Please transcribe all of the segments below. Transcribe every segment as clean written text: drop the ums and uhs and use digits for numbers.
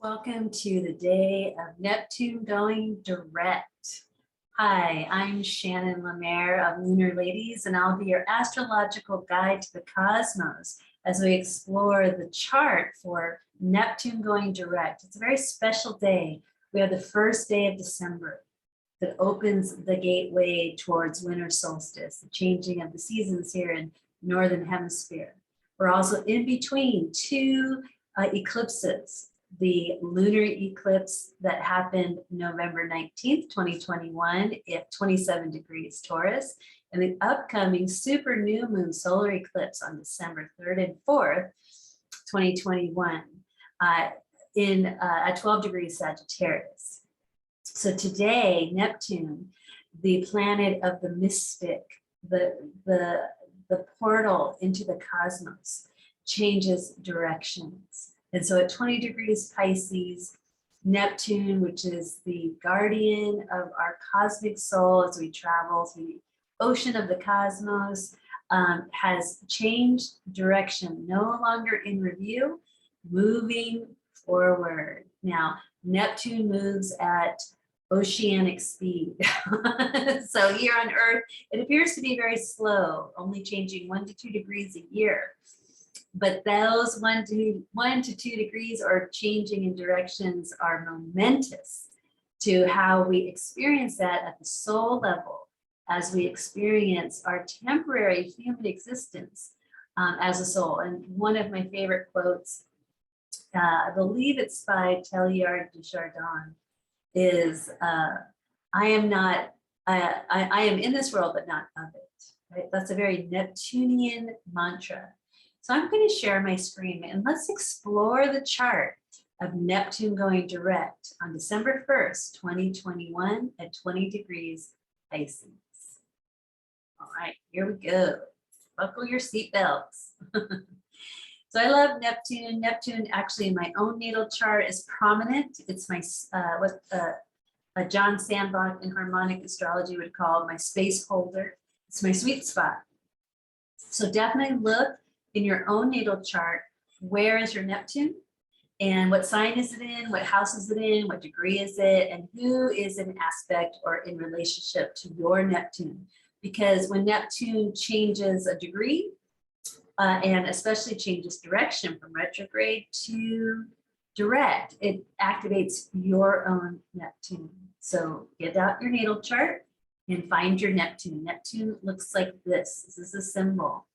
Welcome to the day of Neptune going direct. Hi, I'm Shannon Lemaire of Lunar Ladies, and I'll be your astrological guide to the cosmos as we explore the chart for Neptune going direct. It's a very special day. We have the first day of December that opens the gateway towards winter solstice, the changing of the seasons here in Northern Hemisphere. We're also in between two eclipses. The lunar eclipse that happened November 19th, 2021 at 27 degrees Taurus, and the upcoming super new moon solar eclipse on December 3rd and 4th, 2021 at 12 degrees Sagittarius. So today, Neptune, the planet of the mystic, the portal into the cosmos, changes directions. And so at 20 degrees Pisces, Neptune, which is the guardian of our cosmic soul as we travel through the ocean of the cosmos, has changed direction, no longer in review, moving forward. Now, Neptune moves at oceanic speed. So here on Earth, it appears to be very slow, only changing 1 to 2 degrees a year. But those 1 to 2 degrees or changing in directions are momentous to how we experience that at the soul level as we experience our temporary human existence as a soul. And one of my favorite quotes, I believe it's by Teilhard de Chardin, is I am in this world, but not of it. Right? That's a very Neptunian mantra. So I'm going to share my screen and let's explore the chart of Neptune going direct on December 1st, 2021 at 20 degrees Pisces. All right, here we go. Buckle your seatbelts. So I love Neptune. Neptune actually in my own natal chart is prominent. It's my, what John Sandbach in harmonic astrology would call my space holder. It's my sweet spot. So definitely look in your own natal chart, where is your Neptune and what sign is it in, what house is it in, what degree is it, and who is in aspect or in relationship to your Neptune. Because when Neptune changes a degree, and especially changes direction from retrograde to direct, it activates your own Neptune. So get out your natal chart and find your Neptune. Neptune looks like this. This is a symbol,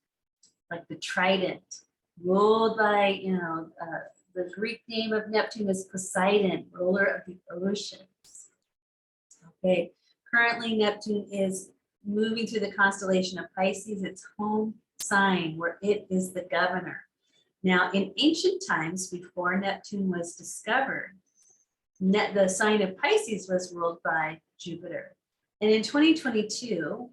like the trident, ruled by, the Greek name of Neptune is Poseidon, ruler of the oceans. Okay, currently Neptune is moving through the constellation of Pisces, its home sign, where it is the governor. Now, in ancient times, before Neptune was discovered, the sign of Pisces was ruled by Jupiter. And in 2022,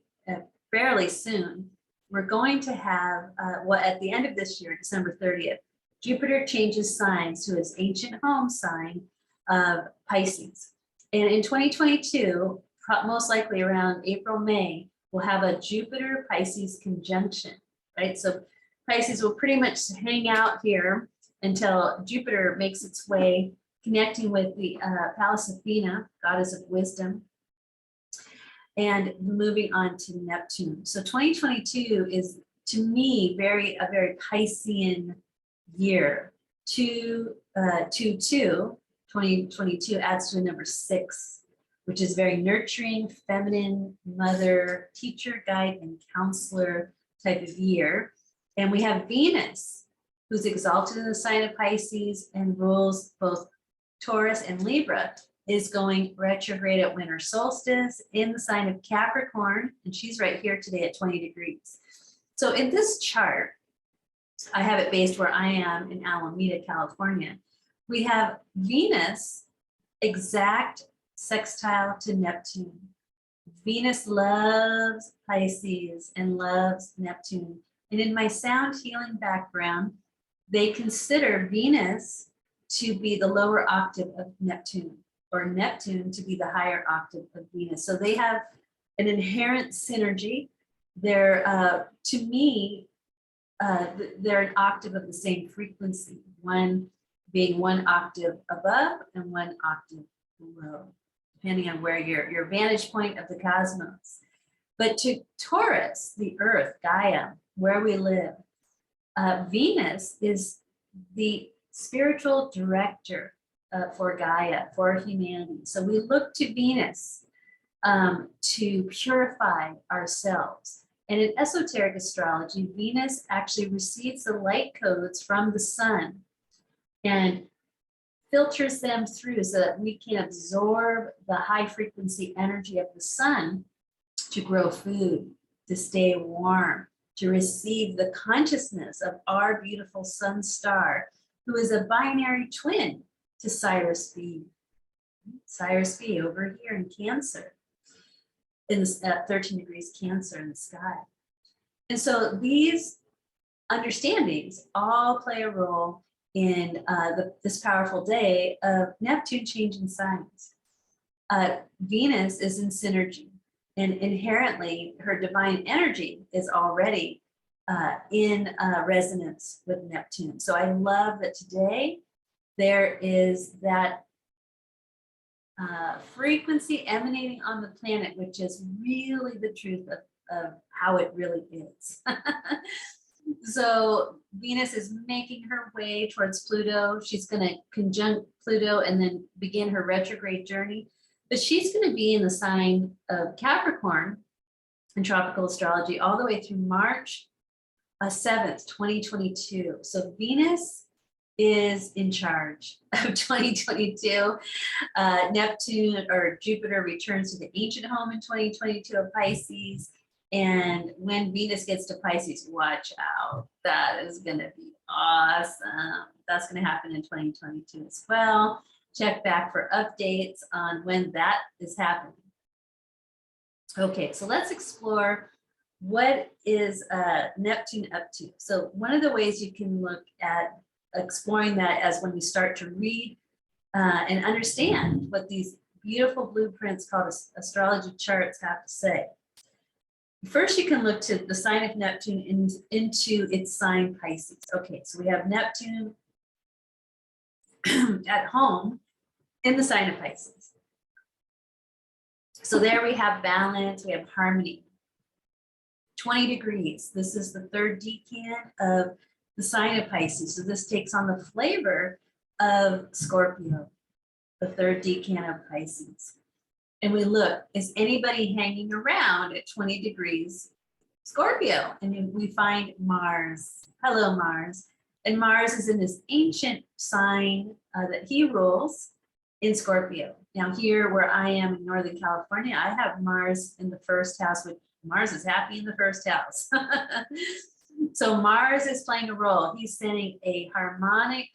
fairly soon, we're going to have, at the end of this year, December 30th, Jupiter changes signs to his ancient home sign of Pisces. And in 2022, most likely around April, May, we'll have a Jupiter-Pisces conjunction, right? So Pisces will pretty much hang out here until Jupiter makes its way, connecting with the Pallas Athena, goddess of wisdom, and moving on to Neptune. So 2022 is, to me, a very Piscean year. 2022 adds to a number 6, which is very nurturing, feminine, mother, teacher, guide, and counselor type of year. And we have Venus, who's exalted in the sign of Pisces and rules both Taurus and Libra, is going retrograde at winter solstice in the sign of Capricorn, and she's right here today at 20 degrees. So in this chart, I have it based where I am in Alameda, California. We have Venus exact sextile to Neptune. Venus loves Pisces and loves Neptune. And in my sound healing background, they consider Venus to be the lower octave of Neptune, or Neptune to be the higher octave of Venus. So they have an inherent synergy. They're, to me, they're an octave of the same frequency. One being one octave above and one octave below, depending on where your vantage point of the cosmos. But to Taurus, the earth, Gaia, where we live, Venus is the spiritual director for Gaia, for humanity. So we look to Venus to purify ourselves. And in esoteric astrology, Venus actually receives the light codes from the sun and filters them through so that we can absorb the high frequency energy of the sun to grow food, to stay warm, to receive the consciousness of our beautiful sun star, who is a binary twin to Cyrus B. Cyrus B over here in Cancer, at 13 degrees Cancer in the sky. And so these understandings all play a role in this powerful day of Neptune changing signs. Venus is in synergy, and inherently her divine energy is already in resonance with Neptune. So I love that today there is that frequency emanating on the planet, which is really the truth of how it really is. So Venus is making her way towards Pluto. She's going to conjunct Pluto and then begin her retrograde journey. But she's going to be in the sign of Capricorn in tropical astrology all the way through March 7th, 2022. So Venus is in charge of 2022. Neptune or Jupiter returns to the ancient home in 2022 of Pisces. And when Venus gets to Pisces, watch out. That is going to be awesome. That's going to happen in 2022 as well. Check back for updates on when that is happening. Okay, so let's explore what is Neptune up to. So one of the ways you can look at exploring that as when you start to read and understand what these beautiful blueprints called astrology charts have to say. First, you can look to the sign of Neptune into its sign Pisces. Okay, so we have Neptune at home in the sign of Pisces. So there we have balance, we have harmony. 20 degrees. This is the third decan of the sign of Pisces. So this takes on the flavor of Scorpio, the third decan of Pisces. And we look, is anybody hanging around at 20 degrees Scorpio? And we find Mars. Hello, Mars. And Mars is in this ancient sign that he rules in Scorpio. Now here where I am in Northern California, I have Mars in the first house, which Mars is happy in the first house. So Mars is playing a role. He's sending a harmonic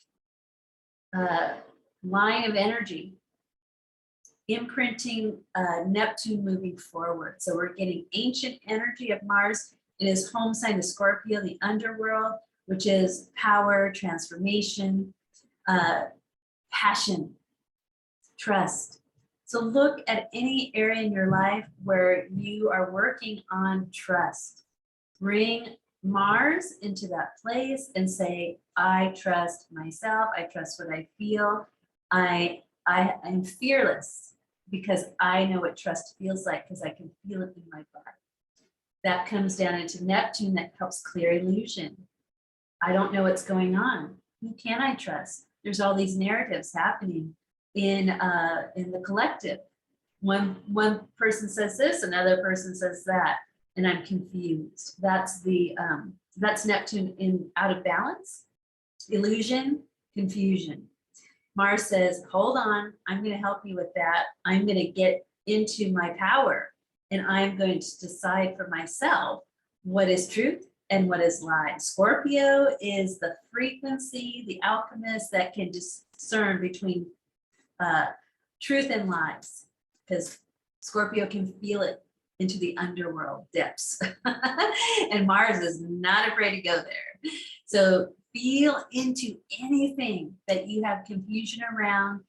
line of energy, imprinting Neptune moving forward. So we're getting ancient energy of Mars in his home sign of Scorpio, the underworld, which is power, transformation, passion, trust. So look at any area in your life where you are working on trust. Bring Mars into that place and say, I trust myself. I trust what I feel. I'm fearless because I know what trust feels like because I can feel it in my body. That comes down into Neptune that helps clear illusion. I don't know what's going on. Who can I trust? There's all these narratives happening in the collective. One person says this, another person says that, and I'm confused. That's Neptune out of balance, illusion, confusion. Mars says, hold on, I'm going to help you with that. I'm going to get into my power, and I'm going to decide for myself what is truth and what is lie. Scorpio is the frequency, the alchemist that can discern between truth and lies, because Scorpio can feel it into the underworld depths. And Mars is not afraid to go there. So feel into anything that you have confusion around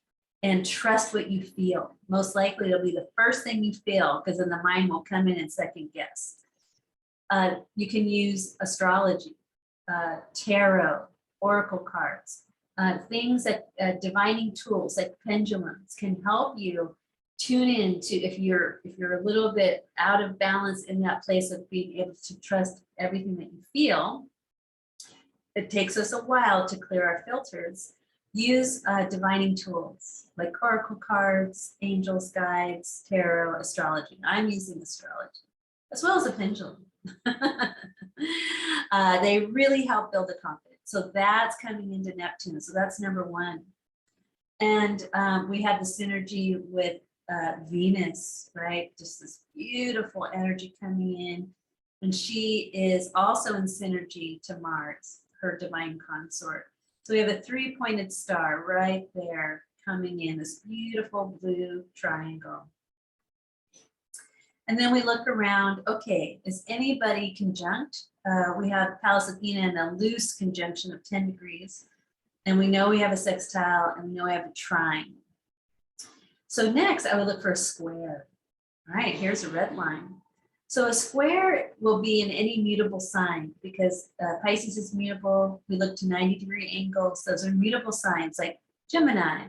and trust what you feel. Most likely it'll be the first thing you feel, because then the mind will come in and second guess. You can use astrology, tarot, oracle cards, things that divining tools like pendulums can help you tune in to if you're a little bit out of balance in that place of being able to trust everything that you feel. It takes us a while to clear our filters. Use divining tools like oracle cards, angels, guides, tarot, astrology. I'm using astrology as well as a pendulum. They really help build the confidence. So that's coming into Neptune. So that's number one. And we have the synergy with Venus, right? Just this beautiful energy coming in. And she is also in synergy to Mars, her divine consort. So we have a three-pointed star right there coming in, this beautiful blue triangle. And then we look around, okay, is anybody conjunct? We have Pallas Athena in a loose conjunction of 10 degrees. And we know we have a sextile and we know we have a trine. So next I would look for a square. All right, here's a red line. So a square will be in any mutable sign because Pisces is mutable. We look to 90-degree angles. Those are mutable signs like Gemini,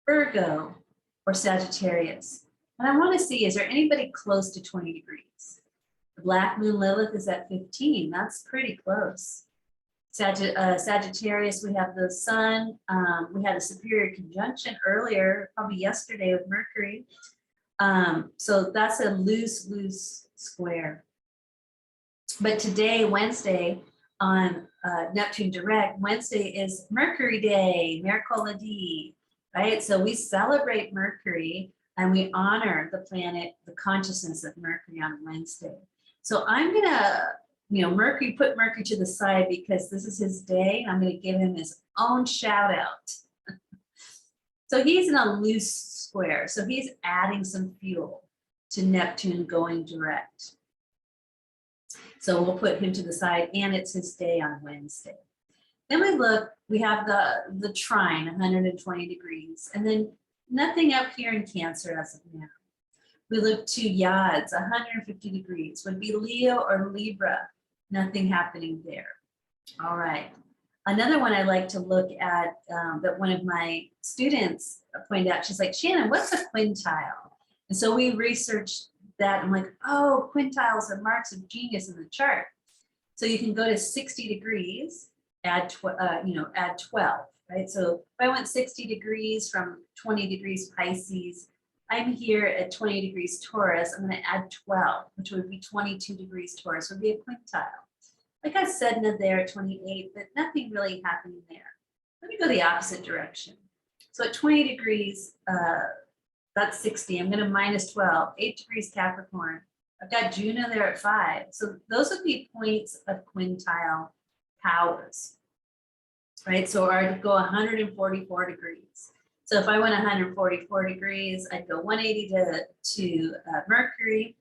Virgo, or Sagittarius. And I want to see, is there anybody close to 20 degrees? The black moon Lilith is at 15. That's pretty close. Sagittarius, we have the sun. We had a superior conjunction earlier, probably yesterday with Mercury. So that's a loose square. But today, Wednesday, on Neptune Direct, Wednesday is Mercury Day, Mercoladi, right? So we celebrate Mercury and we honor the planet, the consciousness of Mercury on Wednesday. So I'm gonna, Mercury, put Mercury to the side because this is his day. I'm gonna give him his own shout out. So he's in a loose square. So he's adding some fuel to Neptune going direct. So we'll put him to the side and it's his day on Wednesday. Then we have the trine, 120 degrees, and then nothing up here in Cancer as of now. We look to Yads, 150 degrees, would be Leo or Libra, nothing happening there. All right. Another one I like to look at that one of my students pointed out, she's like, Shannon, what's a quintile? And so we researched that. I'm like, oh, quintiles are marks of genius in the chart. So you can go to 60 degrees, add 12, right? So if I went 60 degrees from 20 degrees Pisces, I'm here at 20 degrees Taurus. I'm going to add 12, which would be 22 degrees Taurus, would be a quintile. Like I said, in there at 28, but nothing really happening there. Let me go the opposite direction. So at 20 degrees, that's 60. I'm going to minus 12, 8 degrees Capricorn. I've got Juno there at 5. So those would be points of quintile powers, right? So I'd go 144 degrees. So if I went 144 degrees, I'd go 180 to Mercury,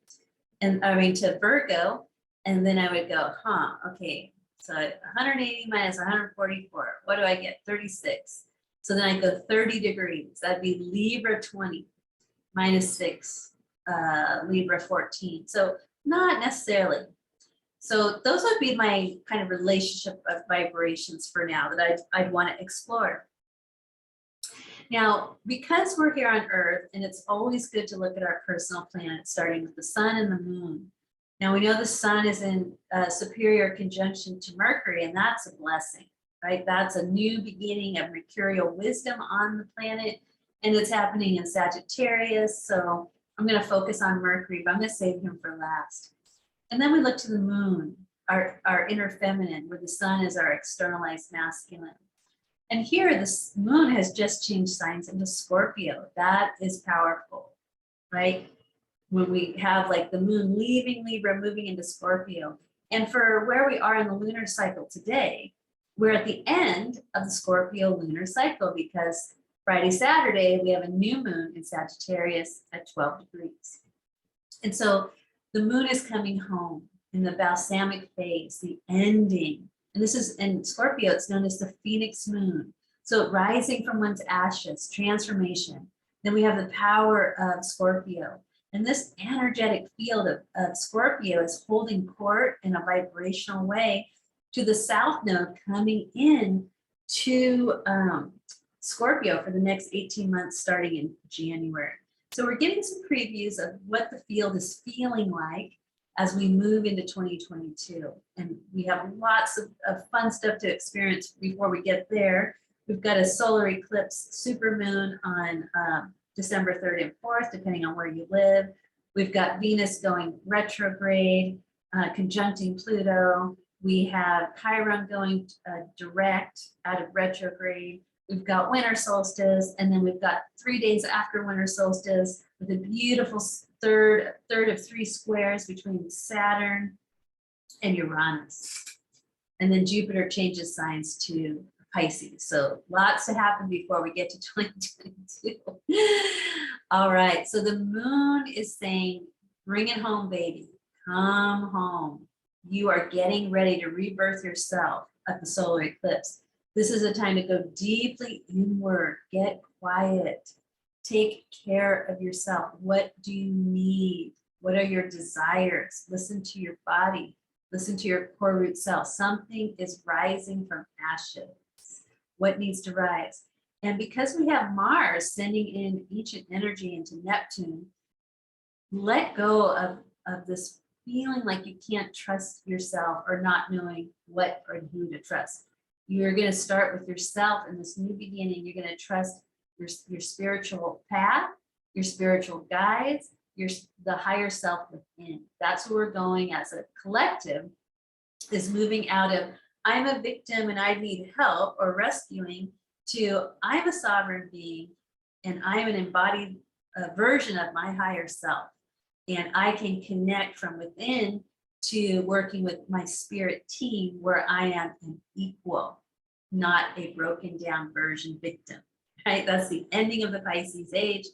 and to Virgo, and then I would go, okay, so 180 minus 144, what do I get? 36. So then I go 30 degrees, that'd be Libra 20, minus 6, Libra 14. So not necessarily. So those would be my kind of relationship of vibrations for now that I'd want to explore. Now, because we're here on Earth, and it's always good to look at our personal planets, starting with the sun and the moon. Now we know the sun is in superior conjunction to Mercury, and that's a blessing, right? That's a new beginning of mercurial wisdom on the planet, and it's happening in Sagittarius. So I'm going to focus on Mercury, but I'm going to save him for last. And then we look to the moon, our inner feminine, where the sun is our externalized masculine. And here, this moon has just changed signs into Scorpio. That is powerful, right? When we have like the moon leaving Libra, moving into Scorpio. And for where we are in the lunar cycle today, we're at the end of the Scorpio lunar cycle because Friday, Saturday, we have a new moon in Sagittarius at 12 degrees. And so the moon is coming home in the balsamic phase, the ending. And this is in Scorpio, it's known as the Phoenix moon. So rising from one's ashes, transformation. Then we have the power of Scorpio. And this energetic field of Scorpio is holding court in a vibrational way to the south node coming in to Scorpio for the next 18 months starting in January. So we're giving some previews of what the field is feeling like as we move into 2022. And we have lots of fun stuff to experience before we get there. We've got a solar eclipse supermoon on December 3rd and 4th, depending on where you live. We've got Venus going retrograde, conjuncting Pluto. We have Chiron going direct out of retrograde. We've got winter solstice, and then we've got 3 days after winter solstice with a beautiful third of 3 squares between Saturn and Uranus. And then Jupiter changes signs to Pisces. So lots to happen before we get to 2022. All right, so the moon is saying, bring it home, baby, come home. You are getting ready to rebirth yourself at the solar eclipse. This is a time to go deeply inward, get quiet, take care of yourself. What do you need? What are your desires? Listen to your body, listen to your core root self. Something is rising from ashes. What needs to rise? And because we have Mars sending in ancient energy into Neptune, let go of this feeling like you can't trust yourself or not knowing what or who to trust. You're going to start with yourself in this new beginning. You're going to trust your spiritual path, your spiritual guides, the higher self within. That's where we're going as a collective, is moving out of I'm a victim and I need help or rescuing to I'm a sovereign being and I'm an embodied version of my higher self. And I can connect from within to working with my spirit team where I am an equal, not a broken down version victim, right? That's the ending of the Pisces age.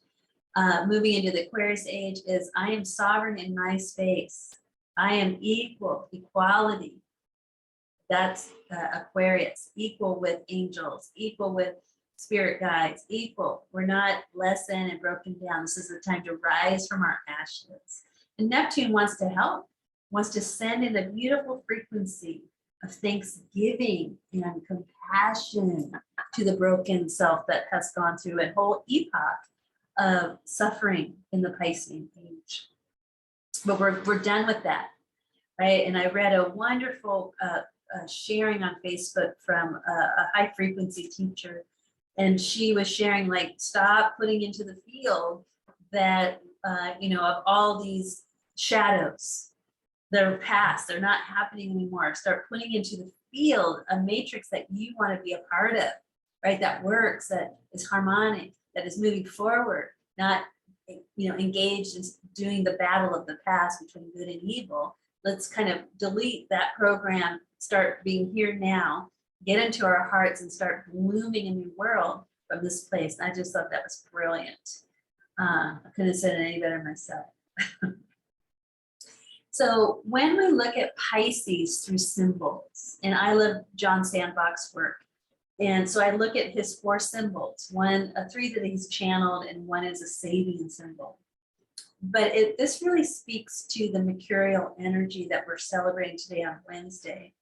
Moving into the Aquarius age is I am sovereign in my space. I am equal, equality. That's Aquarius, equal with angels, equal with spirit guides, equal. We're not less than and broken down. This is the time to rise from our ashes. And Neptune wants to help, wants to send in a beautiful frequency of thanksgiving and compassion to the broken self that has gone through a whole epoch of suffering in the Piscean age. But we're done with that, right? And I read a wonderful sharing on Facebook from a high frequency teacher. And she was sharing, like, stop putting into the field that, of all these shadows, they're past, they're not happening anymore. Start putting into the field a matrix that you want to be a part of, right? That works, that is harmonic, that is moving forward, not, engaged in doing the battle of the past between good and evil. Let's kind of delete that program, start being here now, get into our hearts and start blooming a new world from this place. And I just thought that was brilliant. I couldn't have said it any better myself. So when we look at Pisces through symbols, and I love John Sandbach's work, and so I look at his 4 symbols, 3 that he's channeled, and 1 is a Sabian symbol. But this really speaks to the mercurial energy that we're celebrating today on Wednesday.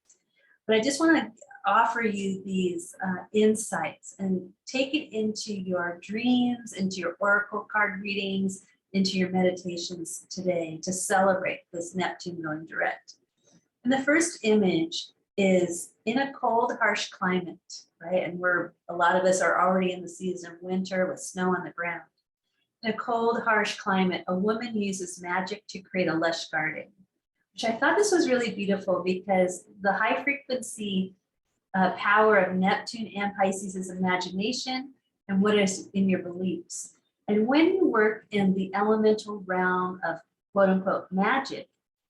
But I just want to offer you these insights and take it into your dreams, into your oracle card readings, into your meditations today to celebrate this Neptune going direct. And the first image is in a cold, harsh climate, right? And a lot of us are already in the season of winter with snow on the ground. In a cold, harsh climate, a woman uses magic to create a lush garden, which I thought this was really beautiful because the high frequency power of Neptune and Pisces is imagination and what is in your beliefs. And when you work in the elemental realm of quote unquote magic,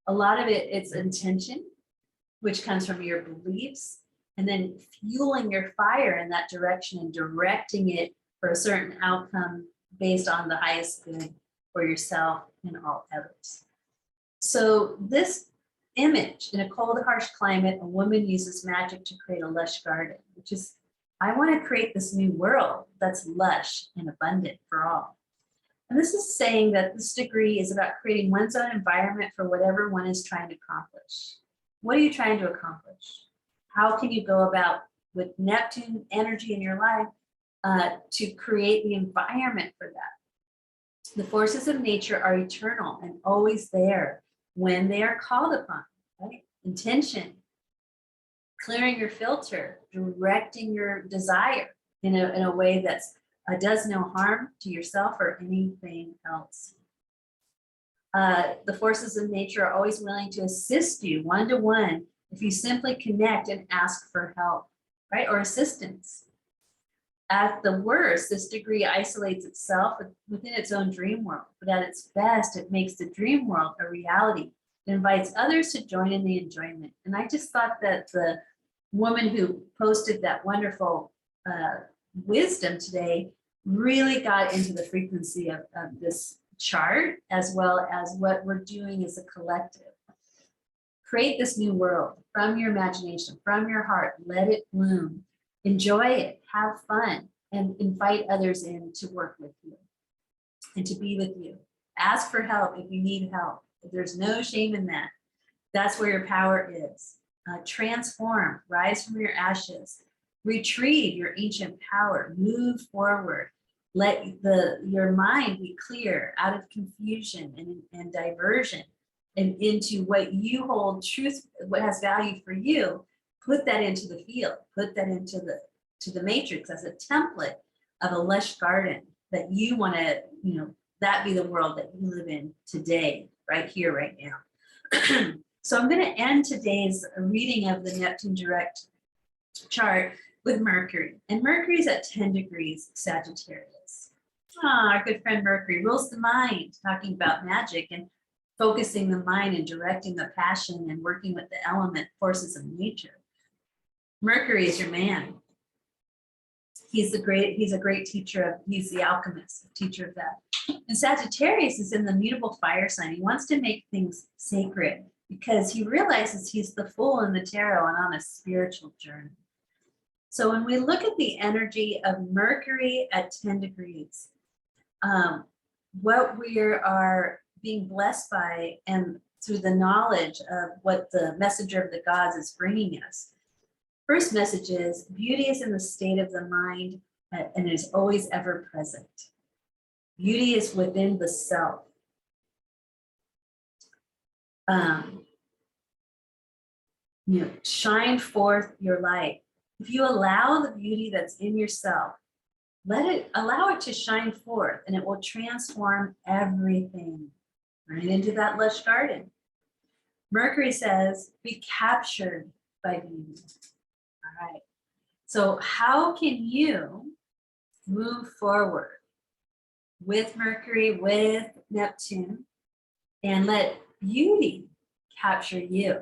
a lot of it's intention, which comes from your beliefs, and then fueling your fire in that direction and directing it for a certain outcome based on the highest good for yourself and all others. So this image, in a cold, harsh climate, a woman uses magic to create a lush garden, which is, I want to create this new world that's lush and abundant for all. And this is saying that this degree is about creating one's own environment for whatever one is trying to accomplish. What are you trying to accomplish? How can you go about with Neptune energy in your life to create the environment for that. The forces of nature are eternal and always there when they are called upon, right? Intention, clearing your filter, directing your desire in a way that does no harm to yourself or anything else. The forces of nature are always willing to assist you one-to-one if you simply connect and ask for help, right? Or assistance. At the worst, this degree isolates itself within its own dream world, but at its best, it makes the dream world a reality. It invites others to join in the enjoyment. And I just thought that the woman who posted that wonderful wisdom today really got into the frequency of this chart, as well as what we're doing as a collective. Create this new world from your imagination, from your heart, let it bloom. Enjoy it, have fun, and invite others in to work with you and to be with you. Ask for help if you need help. There's no shame in that. That's where your power is. Transform, rise from your ashes, retrieve your ancient power, move forward. Let your mind be clear out of confusion and diversion and into what you hold truth, what has value for you. Put that into the field, put that into the matrix as a template of a lush garden that you want to, that be the world that you live in today, right here, right now. So I'm going to end today's reading of the Neptune direct chart with Mercury. And Mercury is at 10 degrees Sagittarius. Our good friend Mercury rules the mind, talking about magic and focusing the mind and directing the passion and working with the element forces of nature. Mercury is your man. He's a great teacher he's the alchemist, teacher of that. And Sagittarius is in the mutable fire sign. He wants to make things sacred because he realizes he's the fool in the tarot and on a spiritual journey. So when we look at the energy of Mercury at 10 degrees, what we are being blessed by and through the knowledge of what the messenger of the gods is bringing us. First message is beauty is in the state of the mind and is always ever present. Beauty is within the self. Shine forth your light. If you allow the beauty that's in yourself, allow it to shine forth, and it will transform everything right into that lush garden. Mercury says, be captured by beauty. All right. So how can you move forward with Mercury, with Neptune, and let beauty capture you?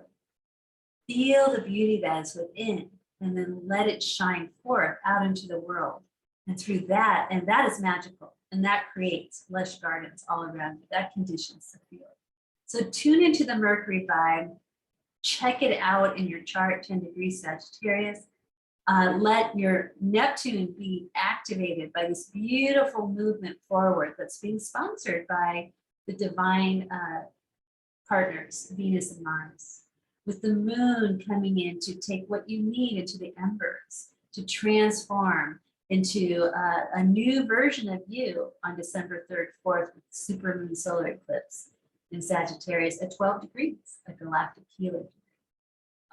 Feel the beauty that is within, and then let it shine forth out into the world. And through that, and that is magical, and that creates lush gardens all around you. That conditions the field. So tune into the Mercury vibe. Check it out in your chart, 10 degrees Sagittarius. Let your Neptune be activated by this beautiful movement forward that's being sponsored by the divine partners, Venus and Mars, with the moon coming in to take what you need into the embers, to transform into a new version of you on December 3rd, 4th, with supermoon solar eclipse in Sagittarius at 12 degrees, a galactic healer.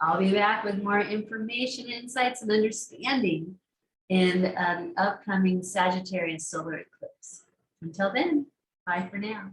I'll be back with more information, insights, and understanding in the upcoming Sagittarius solar eclipse. Until then, bye for now.